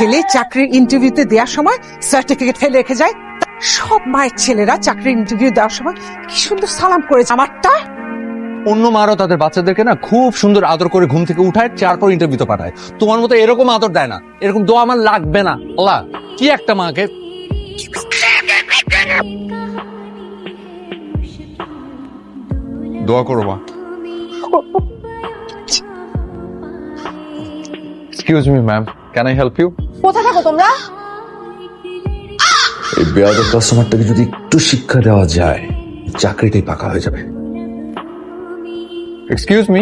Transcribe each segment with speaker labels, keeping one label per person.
Speaker 1: ছেলে চাকরির ইন্টারভিউতে দেওয়ার সময় সার্টিফিকেট ফেলে রেখে যায়। সব মায়ের ছেলেরা চাকরির ইন্টারভিউ দেওয়ার সময় কি সুন্দর সালাম করেছে। আমারটা
Speaker 2: অন্য মারও তাদের বাচ্চাদেরকে না খুব সুন্দর আদর করে ঘুম থেকে উঠায়, তারপর ইন্টারভিউতে পাঠায়। তোমার মতো এরকম আদর দেয় না, এরকম দোয়া আমার লাগবে না। আল্লাহ কি একটা মাকে।
Speaker 3: দোয়া করো মা।
Speaker 2: Excuse me ma'am, can I help you?
Speaker 4: কোথায় থাকো তোমরা?
Speaker 5: এই বেয়াদব কাস্টমারটাকে যদি একটু শিক্ষা দেওয়া যায়, চাকরিতেই পাকা হয়ে যাবে।
Speaker 2: এক্সকিউজ মি,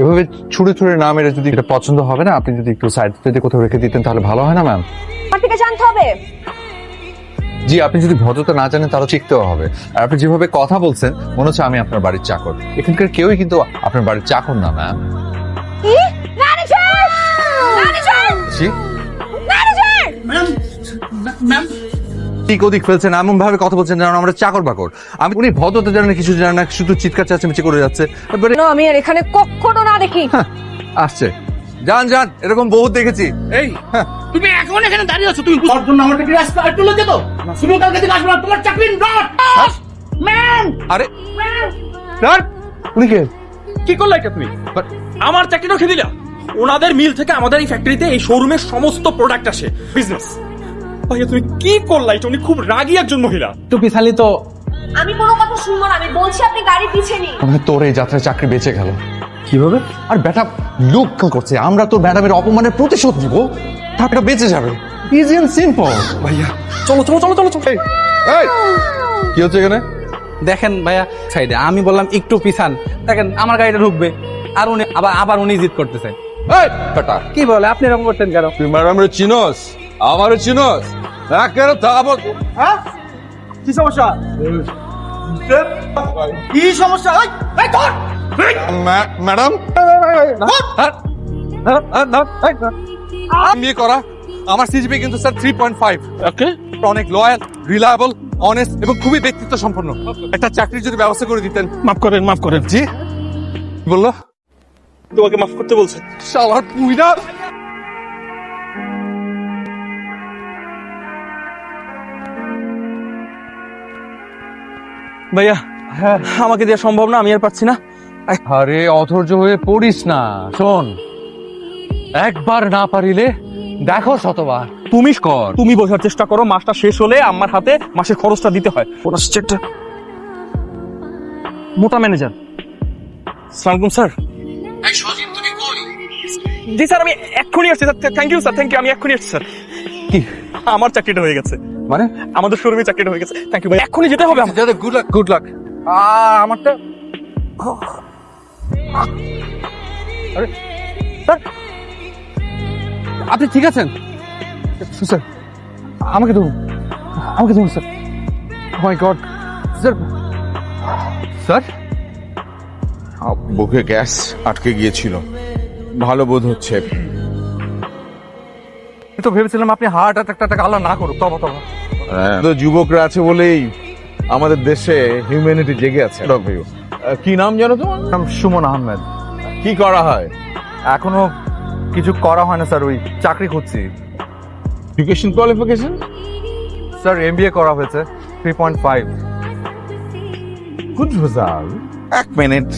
Speaker 2: এভাবে ছুড়ে ছুড়ে না মেরে যদি এটা পছন্দ হবে না, আপনি যদি একটু সাইড থেকে কোথাও রেখে দিতেন তাহলে ভালো হয় না ম্যাম?
Speaker 4: আমার থেকে জানতে হবে।
Speaker 2: জি, আপনি যদি ভদ্রতা না জানেন তাহলে শিখতেও হবে। আর আপনি যেভাবে কথা বলছেন মনে হচ্ছে আমি আপনার বাড়ির চাকর। এখানকার কেউই কিন্তু আপনার বাড়ির চাকর না ম্যাম।
Speaker 4: কি? ম্যানেজার! ম্যানেজার!
Speaker 2: জি
Speaker 4: ম্যানেজার!
Speaker 3: ম্যাম
Speaker 2: ঠিক ওদিক ফেলছেন, এমন ভাবে কথা বলছেন যেন আমরা চাকর বাকর। আমি উনি ভদ্রতা জানেন না, কিছু জানেন না, শুধু চিৎকার চেঁচামেচি করে যাচ্ছে। এবারে
Speaker 4: না, আমি আর এখানে কখনো না দেখি।
Speaker 2: আসছে, যান যান, এরকম বহুত দেখেছি।
Speaker 3: এই তুমি এখন এখানে দাঁড়িয়ে আছো, তুমি তোর জন্য আমার থেকে রাস্তা একটু লজ্জা তো তুমি কালকে থেকে আসবে না, তোমার চাকরি নট। ম্যাম
Speaker 2: আরে স্যার, উনি কে?
Speaker 6: কি করলে এটা তুমি? আমার চাকরি রেখে দিলা। ওনাদের মিল থেকে আমাদের এই ফ্যাক্টরিতে এই শোরুমের সমস্ত প্রোডাক্ট আসে, বিজনেস। ভাইয়া তুমি কি করলা এটা? উনি খুব রাগী একজন মহিলা।
Speaker 7: একটু পিছালি তো।
Speaker 4: আমি কোনো কথা শুনবো না, আমি বলছি আপনি গাড়ি পিছে নিন।
Speaker 2: মানে তোর এই যাত্রায় চাকরি বেঁচে গেল কিভাবে? আর বেটা লুক করছে, আমরা তোর ম্যাডামের অপমানের প্রতিশোধ নিব, তারপরে বেঁচে যাবে। Easy and simple.
Speaker 6: ভাইয়া চলো চলো চলো চলো চলো।
Speaker 2: এই কি হচ্ছে এখানে?
Speaker 7: দেখেন ভাইয়া সাইডে, আমি বললাম একটু পিছান, দেখেন আমার গাড়িটা ঢুকবে, আর উনি আবার উনি জিদ করতেছে।
Speaker 2: এই বেটা,
Speaker 7: কি বলে আপনি এরকম করতেন কেন?
Speaker 2: তুই ম্যাডামের চিনোস, আমারও চিনোস। একেবারে তাবৎ।
Speaker 6: কি সমস্যা? কি সমস্যা? এই ধর!
Speaker 2: ম্যাডাম বিয়ে করা আমার সিজিপি কিন্তু স্যার 3.5।
Speaker 6: ওকে,
Speaker 2: অনেক লয়াল, রিলায়েবল, অনেস্ট এবং খুবই ব্যক্তিত্ব সম্পন্ন। একটা চাকরির যদি ব্যবস্থা করে দিতেন।
Speaker 6: মাফ করেন মাফ করেন।
Speaker 2: জি বললো
Speaker 6: তোমাকে মাফ করতে বলছে।
Speaker 2: শালার পুইরা।
Speaker 6: ভাইয়া আমাকে দেওয়া সম্ভব না, আমি আর পারছি না।
Speaker 2: আরে অধৈর্য হয়ে পড়িস না, শোন, একবার না পারিলে দেখো শতবার।
Speaker 6: তুমি কর, তুমি বোঝার চেষ্টা করো। মাসটা শেষ হলে আমার হাতে মাসের খরচটা দিতে হয়। ওরা চেকটা মোটা ম্যানেজার। সালামালাইকুম স্যার। জি স্যার, আমি এক্ষুনি আসছি sir. Thank you sir, thank you. আমি এক্ষুনি আসছি স্যার।
Speaker 2: কি
Speaker 6: আমার চাকরিটা হয়ে গেছে,
Speaker 2: মানে?
Speaker 6: আমাদের শোরুমে চাকরিটা হয়ে গেছে। থ্যাংক ইউ ভাই, এক্ষুনি যেতে হবে আমাকে।
Speaker 2: Good luck good luck. আমারটা আরে স্যার, আপনি ঠিক আছেন? স্যার আমাকে ধরুন, আমাকে ধরুন স্যার। মাই গড স্যার। স্যার
Speaker 3: বুকে গ্যাস আটকে গিয়েছিল, ভালো বোধ হচ্ছে।
Speaker 2: তো ভেবেছিলাম আপনি হার্ট অ্যাটাক আল্লাহ না করুক, তবা তবা।
Speaker 3: তো যুবকরা আছে বলেই আমাদের দেশে হিউম্যানিটি জেগে আছে। কি নাম জানো তোমার?
Speaker 2: নাম সুমন আহমেদ।
Speaker 3: কি করা হয়?
Speaker 2: এখনো কিছু করা হয় না স্যার, ওই চাকরি খুঁজছি।
Speaker 3: Education qualification?
Speaker 2: স্যার এমবিএ করা হয়েছে, 3.5।
Speaker 3: Good result. এক মিনিট,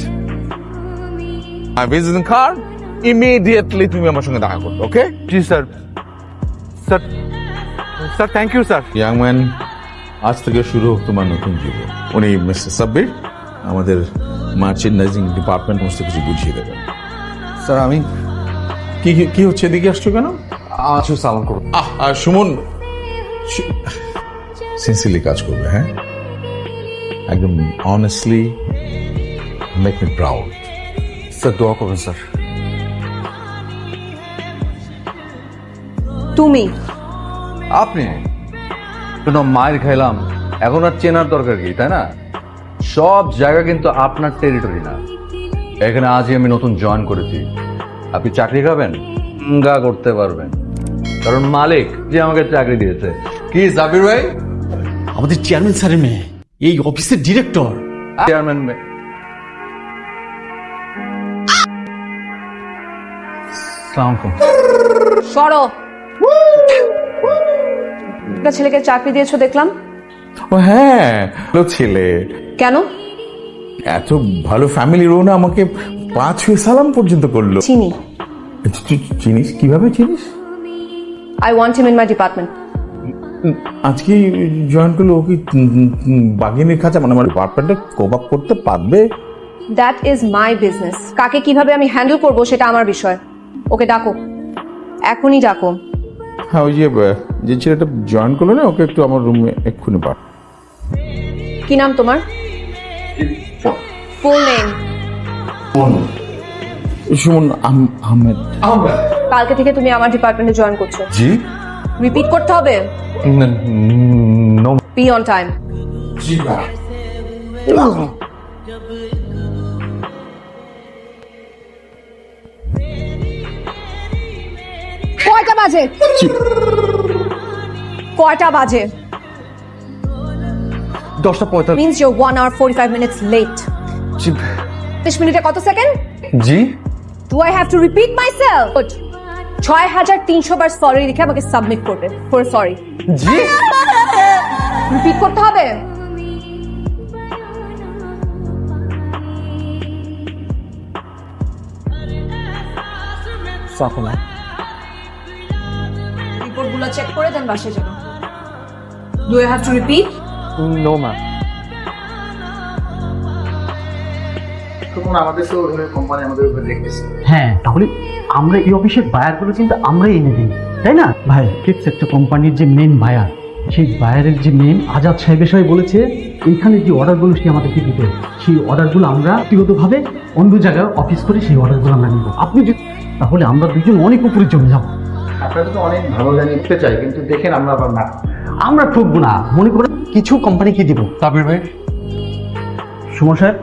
Speaker 3: ভিজিটিং কার্ড ইমিডিয়েটলি তুমি আমার সঙ্গে দেখা করবে। ওকে?
Speaker 2: জি sir. Sir sir thank you sir.
Speaker 3: Young man, আজ থেকে শুরু হোক তোমার নতুন জীবন। উনি মিস্টার সাব্বির, আমাদের মার্চেন্ডাইজিং ডিপার্টমেন্ট সমস্ত কিছু বুঝিয়ে দেবেন।
Speaker 2: স্যার আমি
Speaker 3: কি কি হচ্ছে, এদিকে আসছো কেন?
Speaker 2: আচ্ছা সালাম করুন।
Speaker 3: আর সুমন সিনসিয়ারলি কাজ করবে, হ্যাঁ, একদম honestly, make me proud.
Speaker 2: Sir দোয়া করবেন স্যার।
Speaker 4: তুমি
Speaker 2: আপনি কোনো মায়ের খাইলাম, এখন আর চেনার দরকার কি, তাই না? সব জায়গা কিন্তু আপনার টেরিটরি না। এখানে আজই আমি নতুন জয়েন করেছি। আপনি চাকরি খাবেন, গা করতে পারবেন, কারণ মালিক যে আমাকে চাকরি দিয়েছে। কি সাবির ভাই?
Speaker 8: আমাদের চেয়ারম্যান স্যারের মেয়ে, এই অফিসের ডিরেক্টর।
Speaker 2: চেয়ারম্যান
Speaker 4: সরো। একটা ছেলেকে চাকরি দিয়েছো দেখলাম,
Speaker 3: ও হ্যাঁ, ভালো ছেলে,
Speaker 4: কেন?
Speaker 3: এত ভালো ফ্যামিলির ও না আমাকে 5 সালাম পর্যন্ত করলো।
Speaker 4: চিনি।
Speaker 3: চিনিস? কিভাবে চিনিস?
Speaker 4: I want him in my department.
Speaker 3: আজকে জয়েন করলো, ও কি বাগিনীর খাঁচা, মানে আমার ডিপার্টমেন্টে কোপ আপ করতে পারবে?
Speaker 4: That is my business. কাকে কিভাবে আমি হ্যান্ডেল করবো সেটা আমার বিষয়। ওকে ডাকো, এখনই ডাকো।
Speaker 3: হ্যাঁ, ওই যে ছেলেটা জয়েন করলো না, ওকে একটু আমার রুমে এক্ষুনি পাঠ।
Speaker 4: কি নাম তোমার? Full name?
Speaker 3: সুমন আহমেদ।
Speaker 4: কালকে থেকে তুমি আমার ডিপার্টমেন্টে জয়েন করছো।
Speaker 2: জি।
Speaker 4: রিপিট করতে হবে।
Speaker 2: নো।
Speaker 4: Be on time. কয়টা বাজে? কয়টা বাজে?
Speaker 2: 10:45।
Speaker 4: Means you're 1 hour 45 minutes late. 30 মিনিটে কত second?
Speaker 2: G.
Speaker 4: Do I have to repeat myself? Good. 6300 bar sorry লিখে আমাকে সাবমিট করবে ফর সরি।
Speaker 2: জি।
Speaker 4: রিপিট করতে হবে। রিপোর্টগুলো চেক করে দেন বাসায় যাবো। Do I have to repeat?
Speaker 6: No ma'am.
Speaker 8: হ্যাঁ, তাহলে আমরা এই অফিসের বায়ারগুলো কিন্তু আমরাই এনে দিই, তাই না ভাই? ফিক্স একটা কোম্পানির যে মেন বায়ার, সেই বায়ারের যে মেন আজাদ সাহেব এসে বলেছে এইখানে যে অর্ডারগুলো সে আমাদেরকে দিতে, সেই অর্ডারগুলো আমরা ব্যক্তিগতভাবে অন্য জায়গায় অফিস করে সেই অর্ডারগুলো আমরা নিব। আপনি যদি তাহলে আমরা দুজন অনেক উপরে চলে যাব।
Speaker 9: আপনারা তো অনেক ভালো জানিয়ে চাই, কিন্তু দেখেন আমরা আবার না,
Speaker 8: আমরা ঠকবো না, মনে করেন কিছু কোম্পানিকে দিব।
Speaker 2: সাবির ভাই,
Speaker 8: সুমন সাহেব,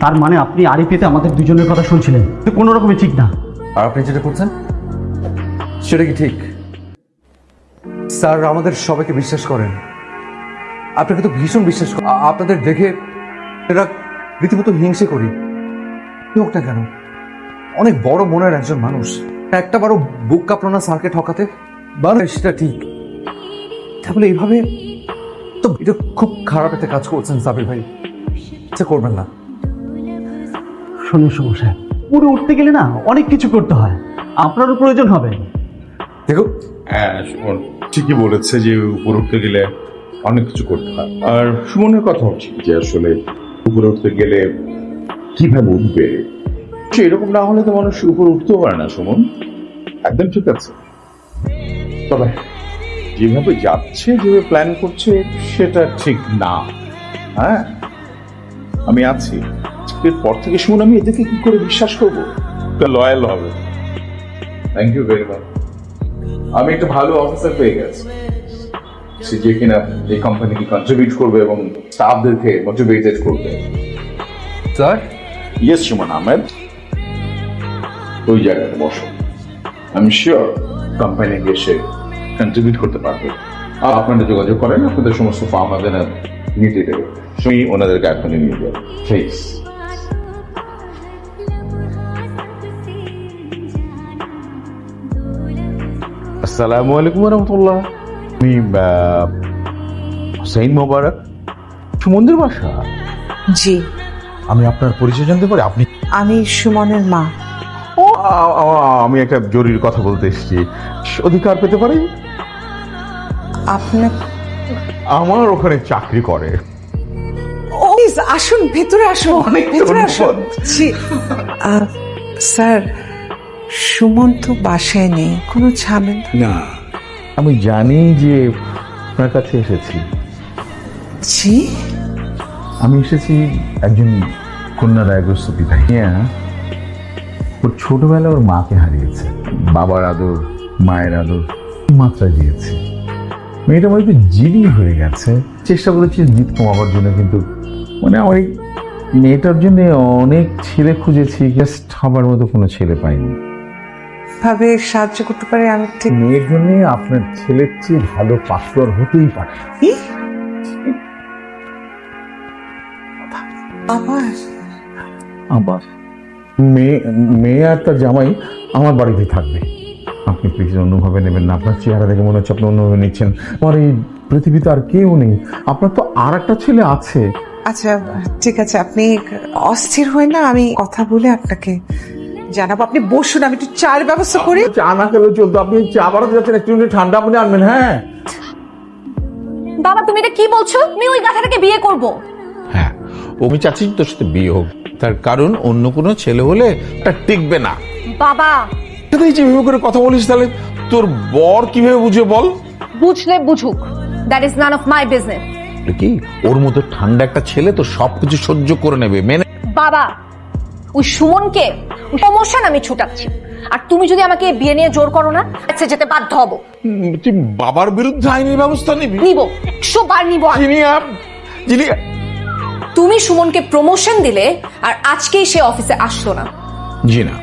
Speaker 8: তার মানে আপনি আরিফেতে আমাদের দুজনের কথা শুনছিলেন, কোনো রকমই ঠিক না।
Speaker 2: আর আপনি যেটা করছেন সেটা কি ঠিক? স্যার আমাদের সবাইকে বিশ্বাস করেন, আপনাকে তো ভীষণ বিশ্বাস করেন। আপনাদের দেখে এরা রীতিমতো হিংসে করি। হোক না কেন, অনেক বড় মনের একজন মানুষ, একটা বারো বুক কাঁপলো না স্যারকে ঠকাতে। বারো সেটা ঠিক, তাহলে এইভাবে তো এটা খুব খারাপ একটা কাজ করছেন সাবির ভাই, এটা করবেন না।
Speaker 8: শুনুন সুমন সাহেব, পুরো উঠতে গেলে না অনেক কিছু করতে হয়, আপনারও প্রয়োজন হবে।
Speaker 2: দেখো,
Speaker 3: হ্যাঁ, সুমন ঠিকই বলেছে যে উপরে উঠতে গেলে অনেক কিছু করতে হয়। আর সুমনের কথা হচ্ছে যে আসলে উপরে উঠতে গেলে কিভাবে উঠবে, সে এরকম না হলে তো মানুষ উপরে উঠতেও পারে না। সুমন একদম ঠিক আছে, তবে যেভাবে যাচ্ছে, যেভাবে প্ল্যান করছে সেটা ঠিক না। হ্যাঁ, আমি আছি। এর পর থেকে সুমন আমি এদেরকে কি করে বিশ্বাস করবো? লয়াল হবে। Thank you very much. আমি একটা ভালো অফিসার পেয়ে গেছি, সে যে কিনা এই কোম্পানিকে কন্ট্রিবিউট করবে এবং স্টাফদেরকে মোটিভেটেড করবে।
Speaker 2: স্যার।
Speaker 3: ইয়েস সুমন আহমেদ, ওই জায়গাতে বসো। আমি শিওর কোম্পানিকে এসে কন্ট্রিবিউট করতে পারবে। আর আপনারা যোগাযোগ করেন, আপনাদের সমস্ত ফার্ম আমাদের নিতে দেবে। আমি ওনাদেরকে এখনই নিয়ে যাবো, প্লিজ। আসসালামু আলাইকুম রহমতুল্লাহ। আমি হুসাইন মোবারক, সুমনদের বাসা।
Speaker 1: জি,
Speaker 3: আমি আপনার পরিচয় জানতে পারি? আপনি?
Speaker 1: আমি সুমনের মা।
Speaker 3: ও, আমি একটা জরুরি কথা বলতে এসেছি। অধিকার পেতে পারি?
Speaker 1: আপনার?
Speaker 3: আমার ওখানে চাকরি করে।
Speaker 1: প্লিজ আসুন, ভেতরে আসুন,
Speaker 3: অনেক
Speaker 1: ভেতরে আসুন।
Speaker 3: ধন্যবাদ।
Speaker 1: জি, স্যার সুমন তো বাসায় নেই, কোনো ঝামেলা?
Speaker 3: না, আমি জানি যে আপনার কাছে এসেছি।
Speaker 1: জি,
Speaker 3: আমি এসেছি একজন কন্যা রায়গ্রস্ত পিতা। হ্যাঁ, ওর ছোটবেলায় ওর মাকে হারিয়েছে। বাবার আদর, মায়ের আদর মাত্রায় দিয়েছে। মেয়েটা আমার একটু জিদি হয়ে গেছে। চেষ্টা করেছি জিদ কমাবার জন্য, কিন্তু মানে আমার এই মেয়েটার জন্য অনেক ছেলে খুঁজেছি, জাস্ট হবার মতো কোনো ছেলে পাইনি।
Speaker 1: ভাবে সাহায্য করতে পারে আমি ঠিক?
Speaker 3: মেয়ের জন্য আপনার ছেলের চেয়ে ভালো পাত্র আর হতেই পারে।
Speaker 1: কি? আবার
Speaker 3: আবার মেয়ে আর তার জামাই আমার বাড়িতে থাকবে। আপনি প্লিজ অন্যভাবে নেবেন না। আপনার চেহারা দেখে মনে হচ্ছে আপনি অন্যভাবে নিচ্ছেন। আমার এই পৃথিবীতে আর কেউ নেই, আপনার তো আর একটা ছেলে আছে।
Speaker 1: আচ্ছা ঠিক আছে, আপনি অস্থির হয়ে না, আমি কথা বলে আপনাকে জানাবো। আপনি বসুন, আমি একটু চার ব্যবস্থা করি।
Speaker 3: চা না খেলেও চলতো, আপনি চা বানাতে যাচ্ছেন, একটু ঠান্ডা পানি আনবেন। হ্যাঁ
Speaker 4: বাবা তুমি এটা কি বলছো? আমি ওই গাধাটাকে বিয়ে করব।
Speaker 10: হ্যাঁ, আমি চাচ্ছি তোর সাথে বিয়ে হোক, তার কারণ অন্য কোনো ছেলে হলে তা টিকবে না।
Speaker 4: বাবা
Speaker 10: তুই যেভাবে করে কথা বলিস, তাহলে তোর বর কিভাবে বুঝে বল?
Speaker 4: বুঝলে বুঝুক, that is none of my business.
Speaker 10: কি ওর মতো ঠান্ডা একটা ছেলে তো সবকিছু সহ্য করে নেবে, মেনে।
Speaker 4: বাবা ওই সুমনকে প্রমোশন আমি ছুটাচ্ছি, আর তুমি যদি আমাকে বিয়ে নিয়ে জোর করো না, আচ্ছা যেতে বাধ্য হব।
Speaker 10: তুই বাবার বিরুদ্ধে আইনি ব্যবস্থা নিবি?
Speaker 4: নিব, 100 বার নিব। তুমি সুমনকে প্রমোশন দিলে, আর আজকেই সে অফিসে আসলো না।
Speaker 10: জি না,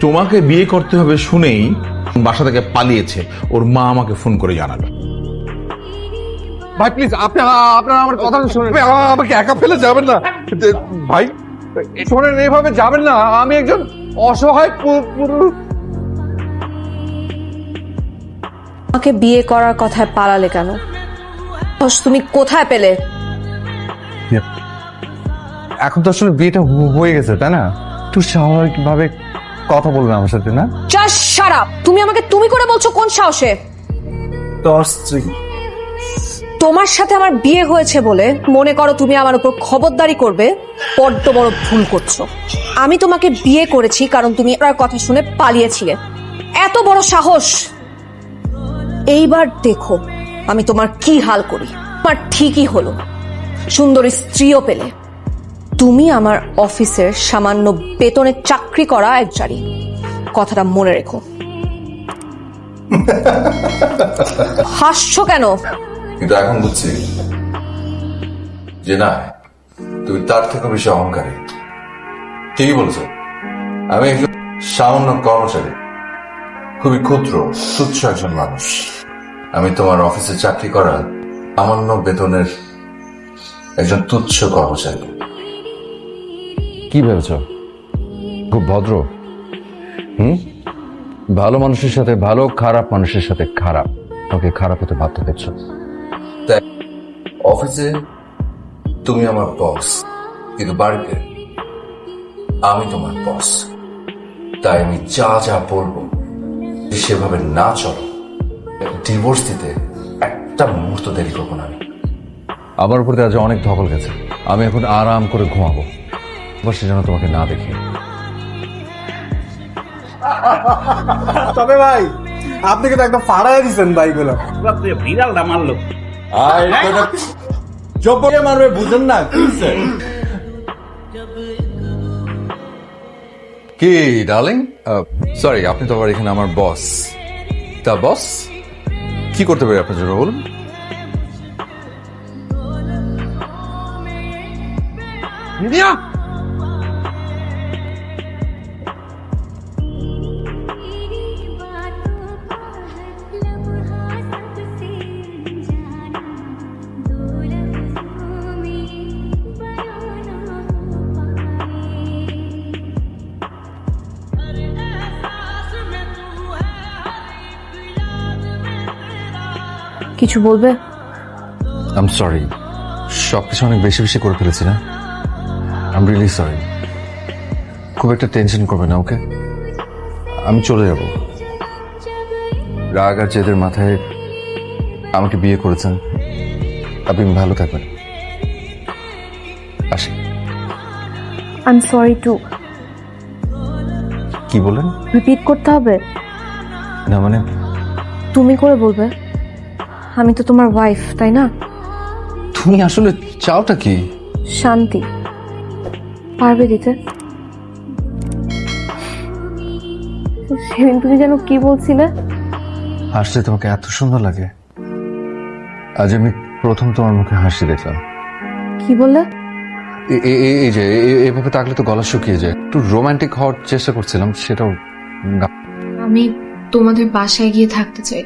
Speaker 10: তোমাকে বিয়ে করতে হবে শুনেই বাসা থেকে পালিয়েছে। ওর মা আমাকে ফোন করে জানালো।
Speaker 2: ভাই প্লিজ আপনারা আমার কথা শুনুন, আমাকে একা ফেলে যাবেন না ভাই, শোনেন এইভাবে যাবেন না, আমি একজন অসহায়
Speaker 4: আমাকে বিয়ে করার কথায় পালালে কেন? তুমি কোথায় পেলে?
Speaker 2: এখন তো আসলে বিয়েটা হয়ে গেছে তাই না, একটু স্বাভাবিক ভাবে কথা বলবেন আমার সাথে না?
Speaker 4: Just shut up. তুমি আমাকে তুমি করে বলছো কোন সাহসে? তোমার সাথে আমার বিয়ে হয়েছে বলে মনে করো তুমি আমার উপর খবরদারি করবে, বড্ড বড় ভুল করছো। আমি তোমাকে বিয়ে করেছি কারণ তুমি আমার কথা শুনে পালিয়েছিলে। এত বড় সাহস! এইবার দেখো আমি তোমার কি হাল করি। আমার ঠিকই হলো, সুন্দরী স্ত্রীও পেলে। তুমি আমার অফিসের সামান্য বেতনে চাকরি করা একজারি, কথাটা মনে রেখো। হাসছো কেন?
Speaker 5: কিন্তু এখন বুঝছি যে না, তুমি তার থেকে বেশি অহংকারী। ঠিকই বলছো, আমি একজন সামান্য কর্মচারী, খুবই ক্ষুদ্র তুচ্ছ একজন মানুষ। আমি তোমার অফিসে চাকরি করা সামান্য বেতনের একজন তুচ্ছ কর্মচারী।
Speaker 2: কি ভেবেছ খুব ভদ্র? ভালো মানুষের সাথে ভালো, খারাপ মানুষের সাথে খারাপ, তোকে খারাপ হতে বাধ্য করছো।
Speaker 5: তাই অফিসে তুমি আমার বস, কিন্তু বাড়িতে আমি তোমার বস। তাই আমি যা যা বলবো সেভাবে না চলো, ডিভোর্স দিতে একটা মুহূর্ত দেরি করবো না। আমি
Speaker 2: আমার উপর দিয়ে আজ অনেক ধকল গেছে, আমি এখন আরাম করে ঘুমাবো, সে যেন তোমাকে না দেখি।
Speaker 7: তবে ভাই আপনি কিন্তু একদম ফাড়াই দিচ্ছেন ভাইগুলো। বিড়ালটা মারলো, জব্বরে মারবে, বুঝেন না
Speaker 2: কি ডার্লিং? সরি, আপনি তো আবার এখানে আমার বস। তা বস, কি করতে পারি আপনার জন্য বলুন?
Speaker 4: কিছু বলবে?
Speaker 2: আম সরি, সবকিছু অনেক বেশি বেশি করে ফেলেছি না? I'm really sorry. খুব একটা টেনশন করবে না, ওকে? আমি চলে যাব। রাগ আর জেদের মাথায় আমাকে বিয়ে করেছেন, আপনি ভালো থাকবেন। আসি।
Speaker 4: I am sorry too.
Speaker 2: কি বলেন?
Speaker 4: রিপিট করতে হবে?
Speaker 2: না মানে
Speaker 4: তুমি করে বলবে, আমি তো তোমার ওয়াইফ, তাই না?
Speaker 2: তুমি আসলে চাওটা কি?
Speaker 4: শান্তি। পারবে দিতে? সেদিন তুমি যেন কি বলছিলে?
Speaker 2: হাসলে তোমাকে এত সুন্দর লাগে। আজ আমি প্রথম তোমার মুখে হাসি দেখলাম।
Speaker 4: কি বললে?
Speaker 2: এই যে এভাবে তাকলে তো গলা শুকিয়ে যায়। একটু রোমান্টিক হওয়ার চেষ্টা করছিলাম, সেটাও
Speaker 11: আমি তোমাদের বাসায় গিয়ে থাকতে চাই,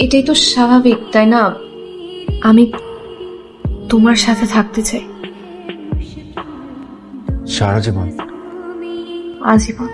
Speaker 11: এটাই তো স্বাভাবিক তাই না? আমি তোমার সাথে থাকতে চাই
Speaker 2: সারা জীবন।
Speaker 11: আজীবন।